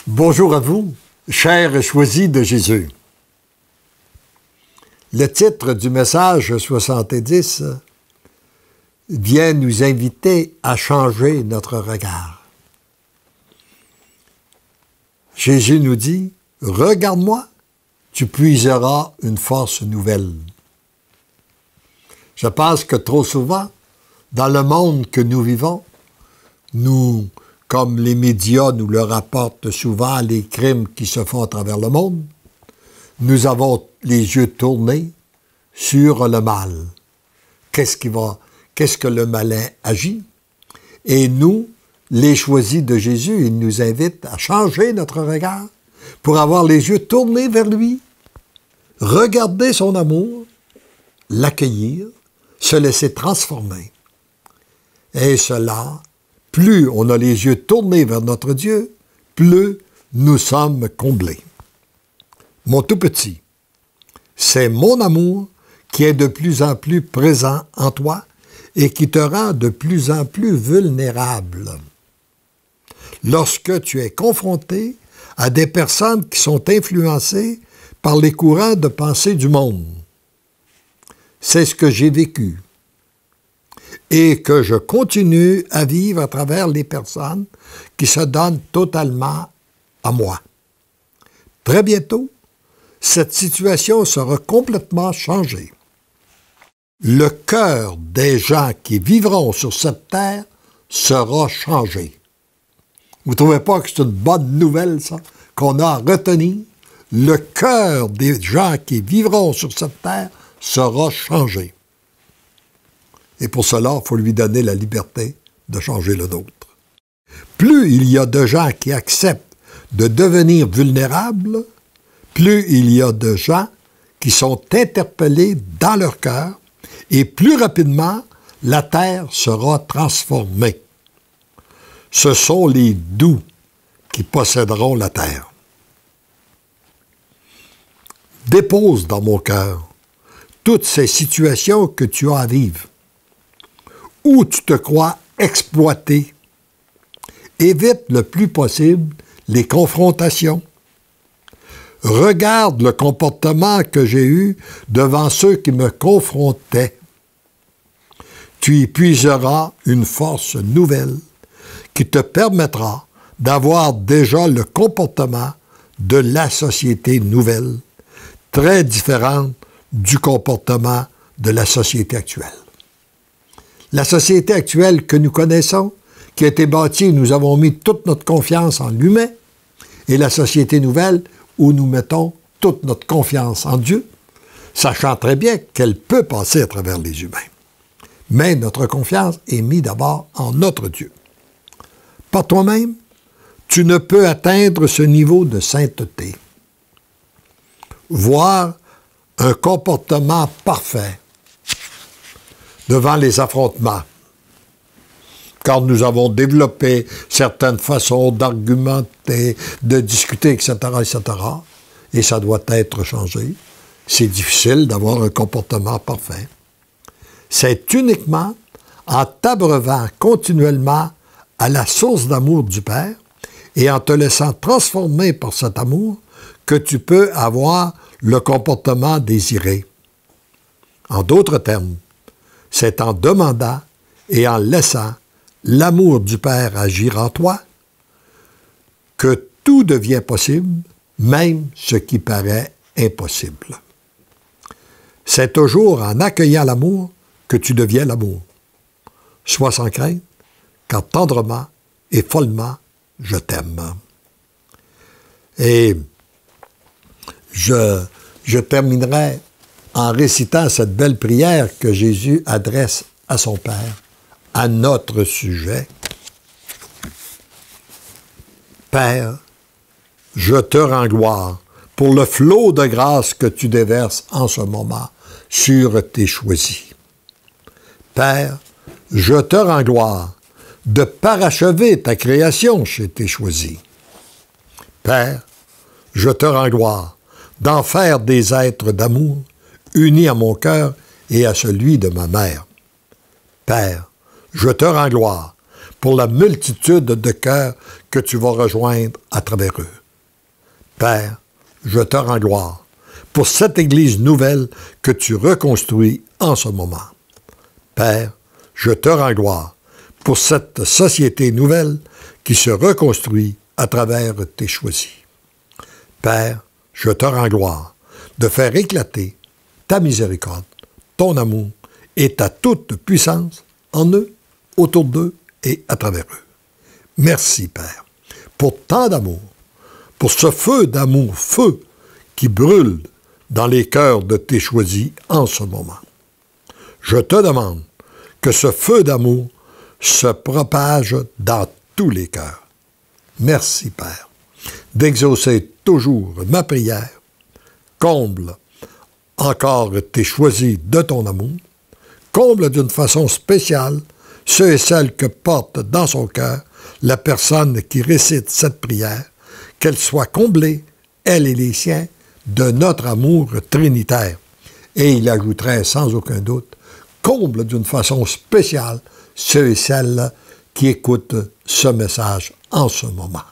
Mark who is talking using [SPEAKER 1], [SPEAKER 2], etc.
[SPEAKER 1] Bonjour à vous, chers choisis de Jésus. Le titre du message 70 vient nous inviter à changer notre regard. Jésus nous dit, « Regarde-moi, tu puiseras une force nouvelle. » Je pense que trop souvent, dans le monde que nous vivons, nous, comme les médias nous le rapportent souvent, les crimes qui se font à travers le monde, nous avons les yeux tournés sur le mal. Qu'est-ce que le malin agit? Et nous, les choisis de Jésus, il nous invite à changer notre regard pour avoir les yeux tournés vers lui, regarder son amour, l'accueillir, se laisser transformer. Et cela, plus on a les yeux tournés vers notre Dieu, plus nous sommes comblés. Mon tout petit, c'est mon amour qui est de plus en plus présent en toi et qui te rend de plus en plus vulnérable. Lorsque tu es confronté à des personnes qui sont influencées par les courants de pensée du monde, c'est ce que j'ai vécu et que je continue à vivre à travers les personnes qui se donnent totalement à moi. Très bientôt, cette situation sera complètement changée. Le cœur des gens qui vivront sur cette terre sera changé. Vous ne trouvez pas que c'est une bonne nouvelle, ça, qu'on a à retenir? Le cœur des gens qui vivront sur cette terre sera changé. Et pour cela, il faut lui donner la liberté de changer le nôtre. Plus il y a de gens qui acceptent de devenir vulnérables, plus il y a de gens qui sont interpellés dans leur cœur, et plus rapidement, la terre sera transformée. Ce sont les doux qui posséderont la terre. Dépose dans mon cœur toutes ces situations que tu as à vivre, où tu te crois exploité. Évite le plus possible les confrontations. Regarde le comportement que j'ai eu devant ceux qui me confrontaient. Tu y puiseras une force nouvelle qui te permettra d'avoir déjà le comportement de la société nouvelle, très différente du comportement de la société actuelle. La société actuelle que nous connaissons, qui a été bâtie, nous avons mis toute notre confiance en l'humain, et la société nouvelle où nous mettons toute notre confiance en Dieu, sachant très bien qu'elle peut passer à travers les humains. Mais notre confiance est mise d'abord en notre Dieu. Par toi-même, tu ne peux atteindre ce niveau de sainteté. Voir un comportement parfait devant les affrontements, car nous avons développé certaines façons d'argumenter, de discuter, etc., etc., et ça doit être changé. C'est difficile d'avoir un comportement parfait. C'est uniquement en t'abreuvant continuellement à la source d'amour du Père et en te laissant transformer par cet amour que tu peux avoir le comportement désiré. En d'autres termes, c'est en demandant et en laissant l'amour du Père agir en toi que tout devient possible, même ce qui paraît impossible. C'est toujours en accueillant l'amour que tu deviens l'amour. Sois sans crainte, car tendrement et follement je t'aime. Et je terminerai en récitant cette belle prière que Jésus adresse à son Père, à notre sujet. Père, je te rends gloire pour le flot de grâce que tu déverses en ce moment sur tes choisis. Père, je te rends gloire de parachever ta création chez tes choisis. Père, je te rends gloire d'en faire des êtres d'amour unis à mon cœur et à celui de ma mère. Père, je te rends gloire pour la multitude de cœurs que tu vas rejoindre à travers eux. Père, je te rends gloire pour cette Église nouvelle que tu reconstruis en ce moment. Père, je te rends gloire pour cette société nouvelle qui se reconstruit à travers tes choisis. Père, je te rends gloire de faire éclater ta miséricorde, ton amour et ta toute puissance en eux, autour d'eux et à travers eux. Merci, Père, pour tant d'amour, pour ce feu d'amour, feu qui brûle dans les cœurs de tes choisis en ce moment. Je te demande que ce feu d'amour se propage dans tous les cœurs. Merci, Père, d'exaucer toujours ma prière. Comble encore tes choisis de ton amour. Comble d'une façon spéciale ceux et celles que porte dans son cœur la personne qui récite cette prière, qu'elle soit comblée, elle et les siens, de notre amour trinitaire. Et il ajouterait sans aucun doute, comble d'une façon spéciale ceux et celles qui écoutent ce message en ce moment.